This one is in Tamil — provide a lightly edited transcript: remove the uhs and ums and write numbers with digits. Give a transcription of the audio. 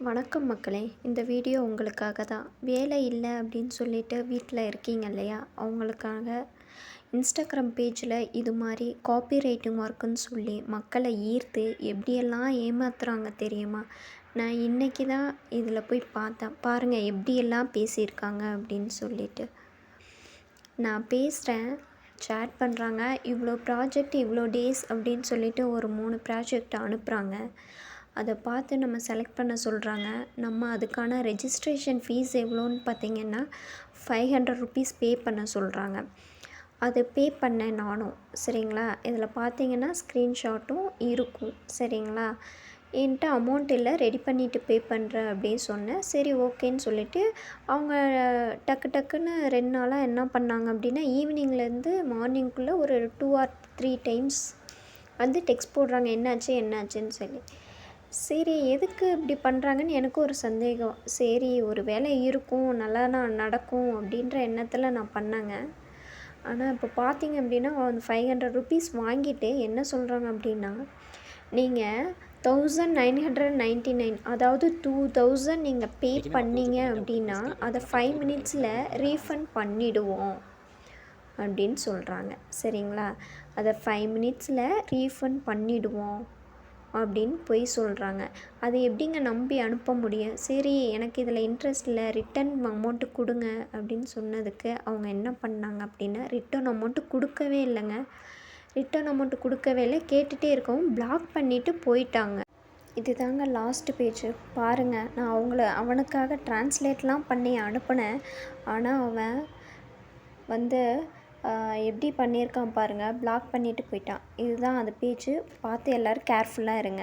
வணக்கம் மக்களே. இந்த வீடியோ உங்களுக்காக தான். வேலை இல்லை அப்படின்னு சொல்லிட்டு வீட்டில் இருக்கீங்க இல்லையா, அவங்களுக்காக இன்ஸ்டாகிராம் பேஜில் இது மாதிரி காப்பி ரைட்டிங் ஒர்க்குன்னு சொல்லி மக்களை ஈர்த்து எப்படியெல்லாம் ஏமாத்துறாங்க தெரியுமா? நான் இன்றைக்கி தான் இதில் போய் பார்த்தேன். பாருங்கள் எப்படியெல்லாம் பேசியிருக்காங்க அப்படின்னு சொல்லிட்டு. நான் பேசுகிறேன், சேட் பண்ணுறாங்க, இவ்வளோ ப்ராஜெக்ட் இவ்வளோ டேஸ் அப்படின்னு சொல்லிட்டு ஒரு 3 ப்ராஜெக்ட் அனுப்புகிறாங்க. அதை பார்த்து நம்ம செலக்ட் பண்ண சொல்கிறாங்க. நம்ம அதுக்கான ரெஜிஸ்ட்ரேஷன் ஃபீஸ் எவ்வளோன்னு பார்த்திங்கன்னா ₹500 பே பண்ண சொல்கிறாங்க. அது பே பண்ணேன் நானும். சரிங்களா, இதில் பார்த்தீங்கன்னா ஸ்க்ரீன்ஷாட்டும் இருக்கும். சரிங்களா, என்கிட்ட அமௌண்ட் இல்லை, ரெடி பண்ணிவிட்டு பே பண்ணுறேன் அப்படின்னு சொன்னேன். சரி ஓகேன்னு சொல்லிவிட்டு அவங்க டக்குன்னு 2 நாளாக என்ன பண்ணாங்க அப்படின்னா, ஈவினிங்லேருந்து மார்னிங்குள்ளே ஒரு 2 or 3 டைம்ஸ் வந்து டெக்ஸ்ட் போடுறாங்க, என்னாச்சுன்னு சொல்லி. சரி எதுக்கு இப்படி பண்ணுறாங்கன்னு எனக்கு ஒரு சந்தேகம். சரி ஒரு வேலை இருக்கும், நல்லா நடக்கும் அப்படின்ற எண்ணத்தில் நான் பண்ணேங்க. ஆனால் இப்போ பார்த்தீங்க அப்படின்னா அந்த ₹500 வாங்கிட்டு என்ன சொல்கிறாங்க அப்படின்னா, நீங்கள் 1999 அதாவது 2000 நீங்கள் பே பண்ணீங்க அப்படின்னா அதை 5 மினிட்ஸில் ரீஃபண்ட் பண்ணிவிடுவோம் அப்படின்னு சொல்கிறாங்க. சரிங்களா, அதை 5 மினிட்ஸில் ரீஃபண்ட் பண்ணிவிடுவோம் அப்படின்னு போய் சொல்கிறாங்க. அது எப்படிங்க நம்பி அனுப்ப முடியும்? சரி எனக்கு இதில் இன்ட்ரெஸ்ட் இல்லை, ரிட்டன் அமௌண்ட்டு கொடுங்க அப்படின்னு சொன்னதுக்கு அவங்க என்ன பண்ணாங்க அப்படின்னா, ரிட்டன் அமௌண்ட்டு கொடுக்கவே இல்லைங்க. ரிட்டன் அமௌண்ட்டு கொடுக்கவே இல்லை. கேட்டுகிட்டே இருக்கவும் பிளாக் பண்ணிவிட்டு போயிட்டாங்க. இது தாங்க லாஸ்ட்டு பேஜு. பாருங்கள், நான் அவனுக்காக ட்ரான்ஸ்லேட்லாம் பண்ணி அனுப்பினேன். ஆனால் அவன் வந்து எப்படி பண்ணியிருக்கான் பாருங்கள், பிளாக் பண்ணிவிட்டு போயிட்டான். இதுதான் அந்த பேஜு. பார்த்து எல்லோரும் கேர்ஃபுல்லாக இருங்க.